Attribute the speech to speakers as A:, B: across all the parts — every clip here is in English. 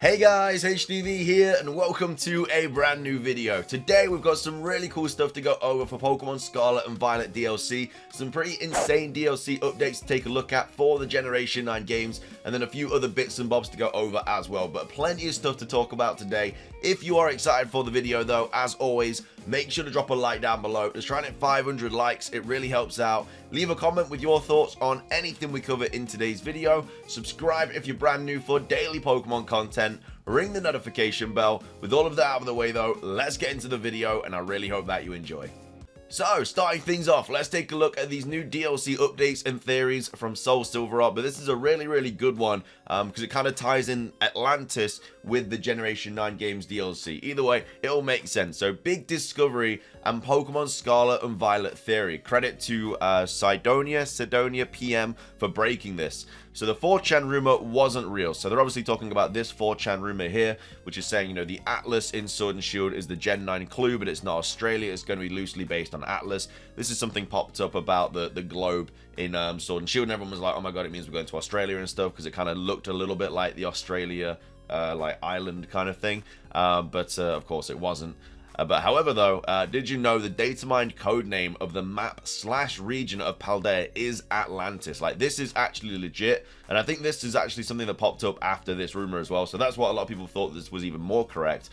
A: Hey guys, HDvee here and welcome to a brand new video. Today we've got some really cool stuff to go over for Pokemon Scarlet and Violet DLC. Some pretty insane DLC updates to take a look at for the Generation 9 games, and then a few other bits and bobs to go over as well. But plenty of stuff to talk about today. If you are excited for the video though, as always, make sure to drop a like down below. Just trying to hit 500 likes, it really helps out. Leave a comment with your thoughts on anything we cover in today's video. Subscribe if you're brand new for daily Pokemon content. Ring the notification bell. With all of that out of the way though, let's get into the video and I really hope that you enjoy. So, starting things off, let's take a look at these new DLC updates and theories from Soul Silver Art. But this is a really good one because it kind of ties in Atlantis with the Generation 9 games DLC. Either way, it'll make sense. So, big discovery and Pokemon Scarlet and Violet theory. Credit to Sidonia PM for breaking this. So the 4chan rumor wasn't real. So they're obviously talking about this 4chan rumor here, which is saying, you know, the Atlas in Sword and Shield is the Gen 9 clue, but it's not Australia. It's going to be loosely based on Atlas. This is something popped up about the globe in Sword and Shield, and everyone was like, oh my god, it means we're going to Australia and stuff, because it kind of looked a little bit like the Australia like island kind of thing. But of course it wasn't. But however though, did you know the data mined code name of the map/region of Paldea is Atlantis? Like, this is actually legit, and I think this is actually something that popped up after this rumor as well. So that's what a lot of people thought this was even more correct,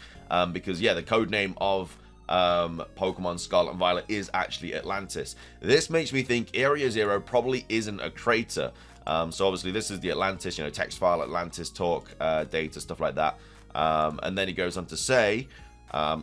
A: because yeah, the code name of Pokemon Scarlet and Violet is actually Atlantis. This makes me think Area Zero probably isn't a crater. So obviously this is the Atlantis, you know, text file Atlantis talk, data, stuff like that. And then he goes on to say,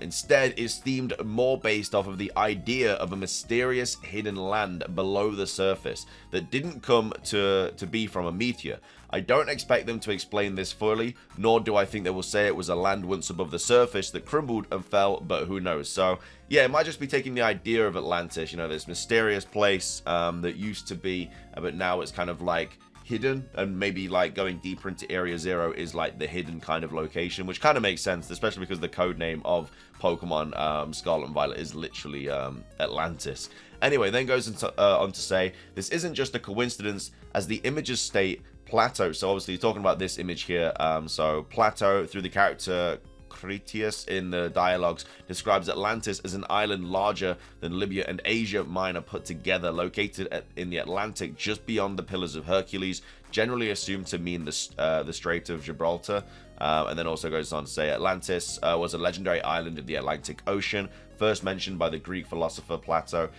A: instead is themed more based off of the idea of a mysterious hidden land below the surface that didn't come to be from a meteor. I don't expect them to explain this fully, nor do I think they will say it was a land once above the surface that crumbled and fell, but who knows. So yeah, it might just be taking the idea of Atlantis, you know, this mysterious place that used to be, but now it's kind of like hidden, and maybe like going deeper into Area Zero is like the hidden kind of location, which kind of makes sense, especially because the code name of Pokemon Scarlet and Violet is literally Atlantis. Anyway, then goes on to say, this isn't just a coincidence, as the images state Plateau. So obviously you're talking about this image here. So Plateau, through the character Critias in the dialogues, describes Atlantis as an island larger than Libya and Asia Minor put together, located in the Atlantic just beyond the Pillars of Hercules, generally assumed to mean the Strait of Gibraltar. And then also goes on to say Atlantis was a legendary island in the Atlantic Ocean, first mentioned by the Greek philosopher Plato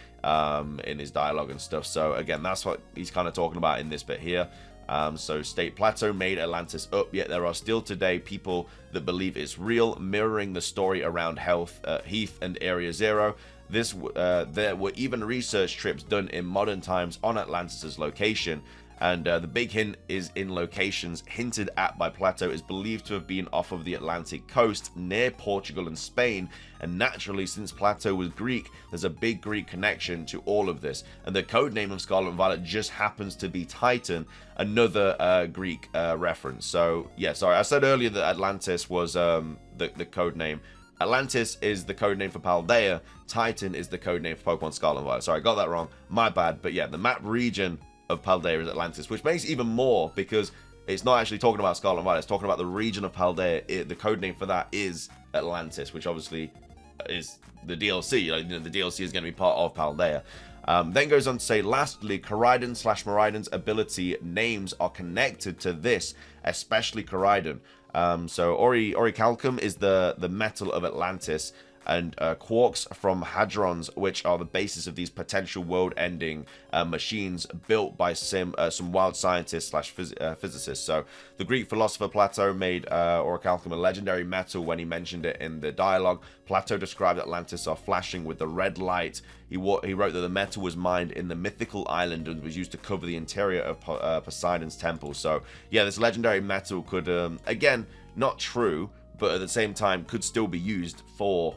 A: in his dialogue and stuff. So again, that's what he's kind of talking about in this bit here. So state Plato made Atlantis up, yet there are still today people that believe it's real, mirroring the story around Heath and Area Zero. There were even research trips done in modern times on Atlantis' location, and the big hint is in locations hinted at by Plato is believed to have been off of the Atlantic coast near Portugal and Spain, and naturally, since Plato was Greek, there's a big Greek connection to all of this, and the code name of Scarlet and Violet just happens to be Titan, another Greek reference. So yeah, sorry, I said earlier that Atlantis was the code name. Atlantis is the code name for Paldea, Titan is the code name for Pokemon Scarlet and Violet. Sorry, I got that wrong, my bad. But yeah, the map region of Paldea is Atlantis, which makes it even more, because it's not actually talking about Scarlet and Violet, it's talking about the region of Paldea. The code name for that is Atlantis, which obviously is the DLC. Like, you know, the DLC is going to be part of Paldea. Then goes on to say, lastly, Koraidon/Miraidon's ability names are connected to this, especially Koraidon. So Orichalcum is the metal of Atlantis, and quarks from hadrons, which are the basis of these potential world-ending machines built by some wild scientists / physicists. So the Greek philosopher Plato made orichalcum a legendary metal when he mentioned it in the dialogue. Plato described Atlantis are flashing with the red light. He wrote that the metal was mined in the mythical island and was used to cover the interior of Poseidon's temple. So yeah, this legendary metal could, again, not true, but at the same time could still be used for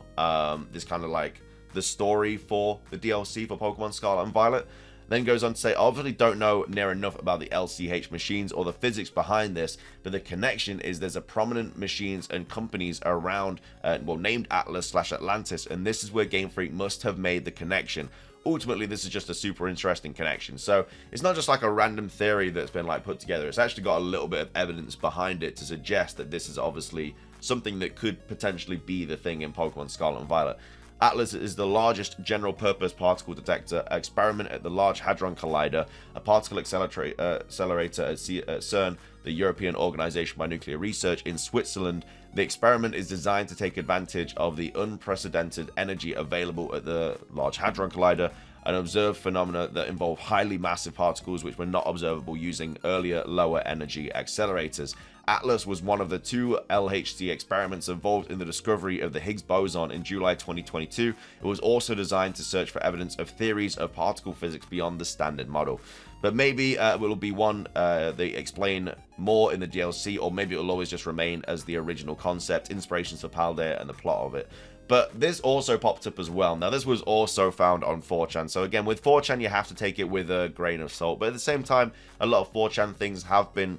A: this kind of like the story for the DLC for Pokemon Scarlet and Violet. Then goes on to say, I obviously don't know near enough about the LCH machines or the physics behind this, but the connection is there's a prominent machines and companies around, well, named Atlas/Atlantis, and this is where Game Freak must have made the connection. ultimately this is just a super interesting connection. So it's not just like a random theory that's been like put together. It's actually got a little bit of evidence behind it to suggest that this is obviously something that could potentially be the thing in Pokemon Scarlet and Violet. Atlas is the largest general-purpose particle detector experiment at the Large Hadron Collider, a particle accelerator at CERN, the European Organization by Nuclear Research in Switzerland. The experiment is designed to take advantage of the unprecedented energy available at the Large Hadron Collider and observe phenomena that involve highly massive particles which were not observable using earlier lower energy accelerators. Atlas was one of the 2 LHC experiments involved in the discovery of the Higgs boson in July 2022. It was also designed to search for evidence of theories of particle physics beyond the standard model. But maybe it will be one they explain more in the DLC, or maybe it will always just remain as the original concept, inspirations for Paldea, and the plot of it. But this also popped up as well. Now, this was also found on 4chan. So again, with 4chan, you have to take it with a grain of salt. But at the same time, a lot of 4chan things have been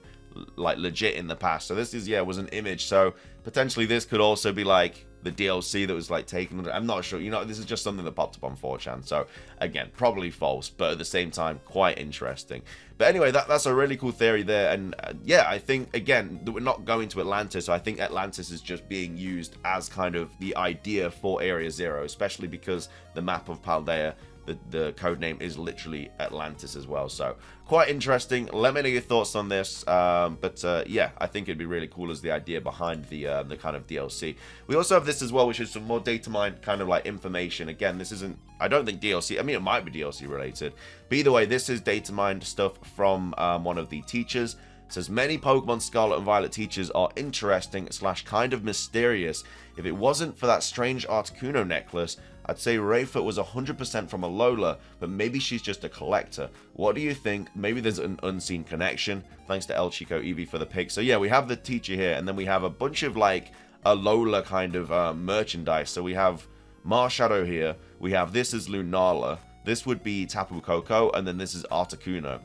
A: like legit in the past. So this is, yeah, was an image. So potentially this could also be like the DLC that was like taken. I'm not sure. You know, this is just something that popped up on 4chan. So again, probably false, but at the same time, quite interesting. But anyway, that's a really cool theory there. And yeah, I think, again, that we're not going to Atlantis. So I think Atlantis is just being used as kind of the idea for Area Zero, especially because the map of Paldea, the code name is literally Atlantis as well. So quite interesting. Let me know your thoughts on this. Yeah, I think it'd be really cool as the idea behind the kind of DLC. We also have this as well, which is some more data mine kind of like information. Again, this isn't, I don't think DLC, I mean, it might be DLC related, but either way, this is data mined stuff from one of the teachers. It says many Pokemon Scarlet and Violet teachers are interesting / kind of mysterious. If it wasn't for that strange Articuno necklace, I'd say Rayfoot was 100% from Alola, but maybe she's just a collector. What do you think? Maybe there's an unseen connection. Thanks to El Chico Eevee for the pick. So yeah, we have the teacher here, and then we have a bunch of like Alola kind of merchandise. So we have Marshadow here. We have this is Lunala. This would be Tapu Koko, and then this is Articuno.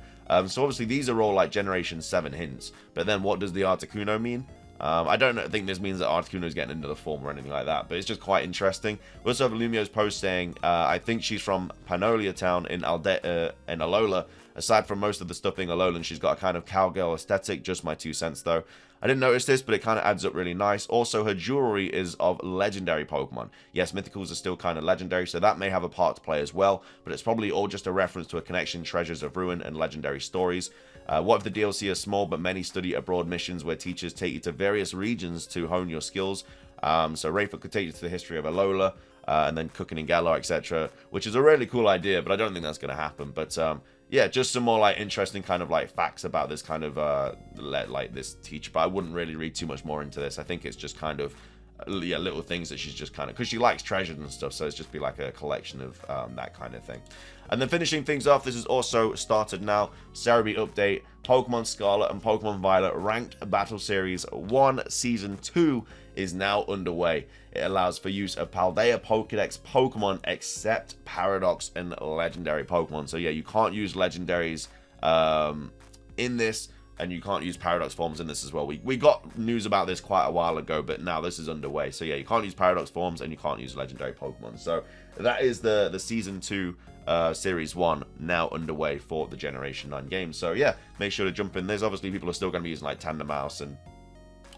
A: So obviously these are all like Generation 7 hints. But then what does the Articuno mean? I don't think this means that Articuno is getting into the form or anything like that, but it's just quite interesting. We also have Lumio's post saying, I think she's from Panolia Town in Alola. Aside from most of the stuff being Alolan, she's got a kind of cowgirl aesthetic, just my 2 cents though. I didn't notice this, but it kind of adds up really nice. Also, her jewelry is of legendary Pokemon. Yes, Mythicals are still kind of legendary, so that may have a part to play as well, but it's probably all just a reference to a connection, Treasures of Ruin, and legendary stories. What if the DLC are small, but many study abroad missions where teachers take you to various regions to hone your skills? So Rayfoot could take you to the history of Alola, and then cooking in Galar, etc., which is a really cool idea, but I don't think that's going to happen. But yeah, just some more like interesting kind of like facts about this kind of like this teacher, but I wouldn't really read too much more into this. I think it's just kind of yeah, little things that she's just kind of, because she likes treasures and stuff, so it's just be like a collection of that kind of thing. And then finishing things off, this is also started now, Cerebi update, Pokemon Scarlet and Pokemon Violet Ranked Battle Series 1 Season 2 is now underway. It allows for use of Paldea Pokédex Pokemon except Paradox and Legendary Pokemon. So yeah, you can't use Legendaries in this, and you can't use Paradox forms in this as well. We got news about this quite a while ago, but now this is underway. So yeah, you can't use Paradox forms and you can't use Legendary Pokemon. So that is the Season 2 Series 1 now underway for the Generation 9 game. So yeah, make sure to jump in. There's obviously people are still going to be using like Tandem Mouse and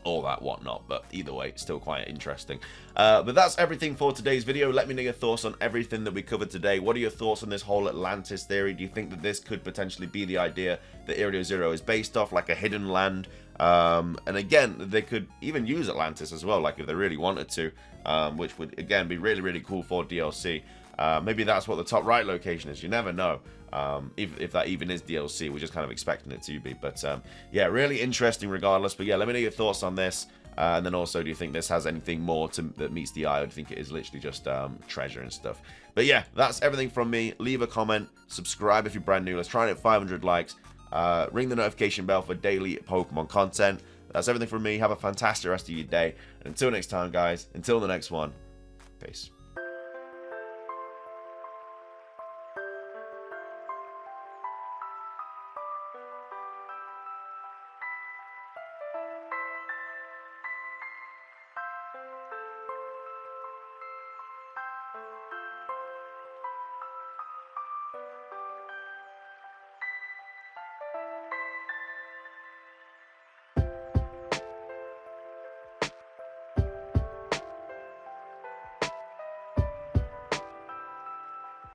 A: all that whatnot, but either way, it's still quite interesting. But that's everything for today's video. Let me know your thoughts on everything that we covered today. What are your thoughts on this whole Atlantis theory? Do you think that this could potentially be the idea that Area Zero is based off, like a hidden land? And again, they could even use Atlantis as well, like if they really wanted to, which would again be really, really cool for DLC. Maybe that's what the top right location is. You never know. If that even is DLC, we're just kind of expecting it to be. But yeah, really interesting regardless. But yeah, let me know your thoughts on this. And then also, do you think this has anything more that meets the eye, or do you think it is literally just treasure and stuff? But yeah, that's everything from me. Leave a comment, subscribe if you're brand new. Let's try and hit 500 likes. Ring the notification bell for daily Pokemon content. That's everything from me. Have a fantastic rest of your day. And until next time, guys, until the next one, peace.